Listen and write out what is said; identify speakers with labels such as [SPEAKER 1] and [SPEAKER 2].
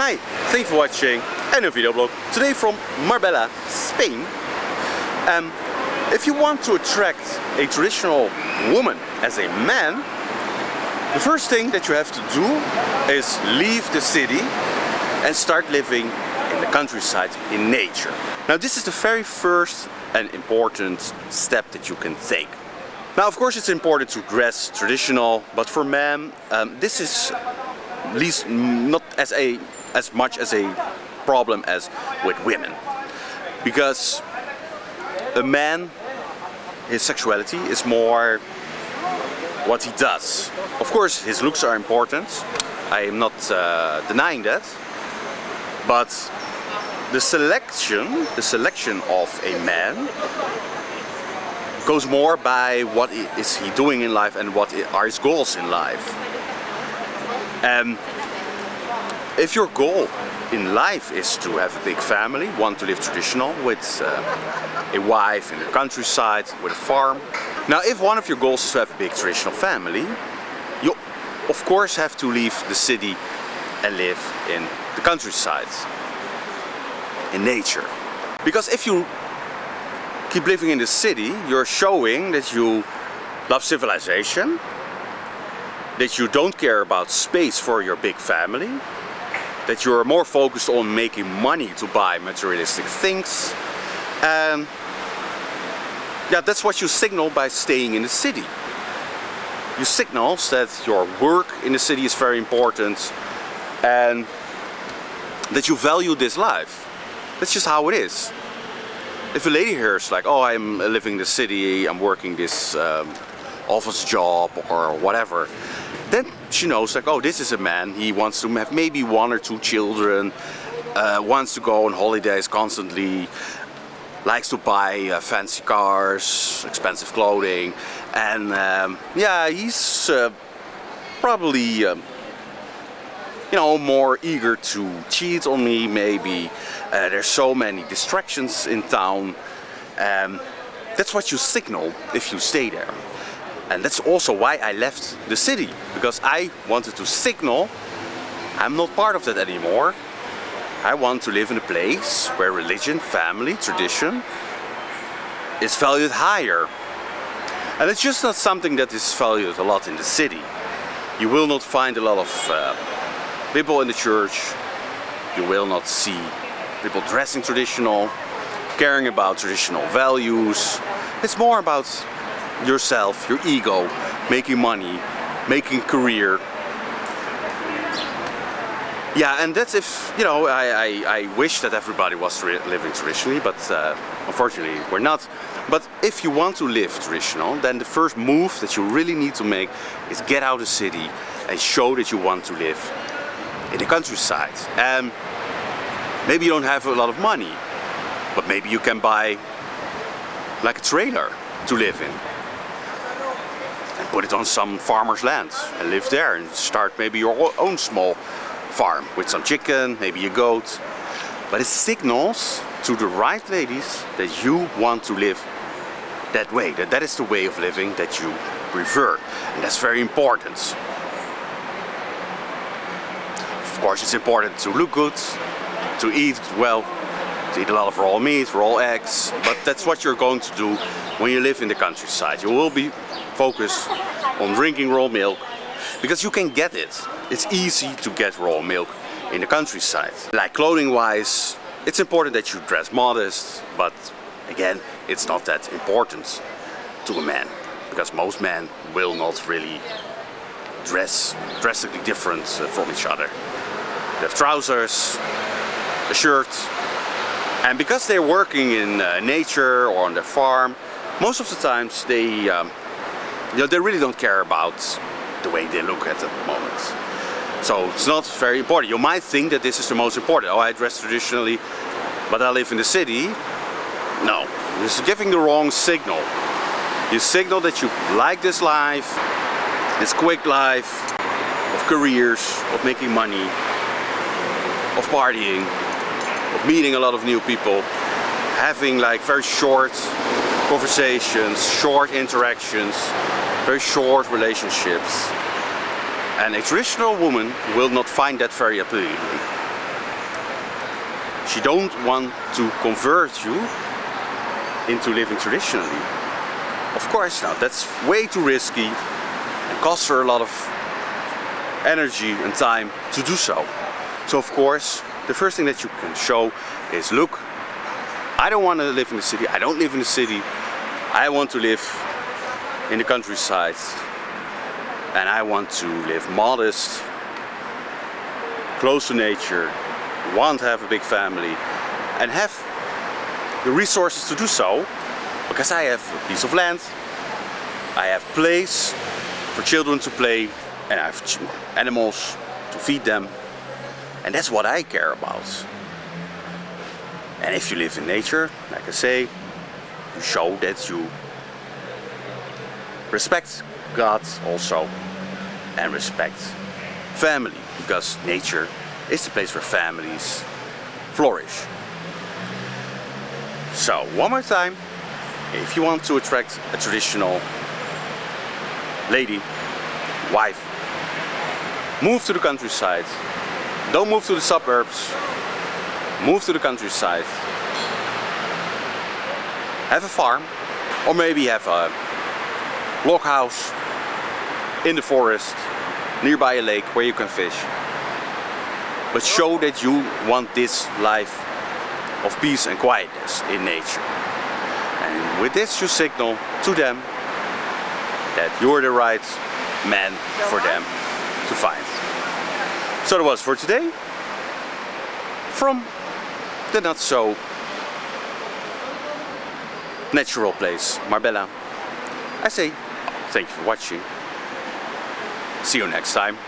[SPEAKER 1] Hi, thanks for watching a new video blog. Today from Marbella, Spain. If you want to attract a traditional woman as a man, the first thing that you have to do is leave the city and start living in the countryside, in nature. Now this is the very first and important step that you can take. Now of course it's important to dress traditional, but for men this is at least not as much as a problem as with women. Because a man, his sexuality is more what he does. Of course his looks are important, I am not denying that, but the selection of a man goes more by what is he doing in life and what are his goals in life. If your goal in life is to have a big family, want to live traditional with a wife in the countryside, with a farm. Now if one of your goals is to have a big traditional family, you of course have to leave the city and live in the countryside, in nature. Because if you keep living in the city, you're showing that you love civilization, that you don't care about space for your big family, that you're more focused on making money to buy materialistic things. Yeah, that's what you signal by staying in the city. You signal that your work in the city is very important and that you value this life. That's just how it is. If a lady here is like, oh, I'm living in the city, I'm working this office job or whatever, then she knows like, oh, this is a man, he wants to have maybe 1 or 2 children, wants to go on holidays constantly, likes to buy fancy cars, expensive clothing, and yeah, he's probably you know, more eager to cheat on me maybe. There's so many distractions in town. That's what you signal if you stay there. And that's also why I left the city, because I wanted to signal I'm not part of that anymore. I want to live in a place where religion, family, tradition is valued higher. And it's just not something that is valued a lot in the city. You will not find a lot of people in the church. You will not see people dressing traditional, caring about traditional values. It's more about yourself, your ego, making money, making career. Yeah, and that's if, you know, I wish that everybody was living traditionally, but unfortunately we're not. But if you want to live traditional, then the first move that you really need to make is get out of the city and show that you want to live in the countryside. Maybe you don't have a lot of money, but maybe you can buy like a trailer to live in and put it on some farmer's land and live there and start maybe your own small farm with some chicken, maybe a goat. But it signals to the right ladies that you want to live that way, that is the way of living that you prefer, and that's very important. Of course it's important to look good, to eat well, to eat a lot of raw meat, raw eggs, but that's what you're going to do when you live in the countryside. You will be focused on drinking raw milk, because you can get it. It's easy to get raw milk in the countryside. Like clothing wise, it's important that you dress modest, but again, it's not that important to a man, because most men will not really dress drastically different from each other. They have trousers, a shirt, and because they're working in nature or on their farm, most of the times they, you know, they really don't care about the way they look at the moment. So it's not very important. You might think that this is the most important. Oh, I dress traditionally, but I live in the city. No, this is giving the wrong signal. You signal that you like this life, this quick life of careers, of making money, of partying, of meeting a lot of new people, having like very short conversations, short interactions, very short relationships. And a traditional woman will not find that very appealing. She don't want to convert you into living traditionally. Of course not, that's way too risky and costs her a lot of energy and time to do so. So of course, the first thing that you can show is, look, I don't want to live in the city, I don't live in the city, I want to live in the countryside, and I want to live modest, close to nature, want to have a big family, and have the resources to do so, because I have a piece of land, I have place for children to play, and I have animals to feed them, and that's what I care about. And if you live in nature, like I say, you show that you respect God also, and respect family, because nature is the place where families flourish. So one more time, if you want to attract a traditional lady, wife, move to the countryside. Don't move to the suburbs, move to the countryside. Have a farm, or maybe have a log house in the forest, nearby a lake where you can fish. But show that you want this life of peace and quietness in nature. And with this you signal to them that you're the right man for them to find. So that was for today, from the not so natural place, Marbella. I say thank you for watching. See you next time.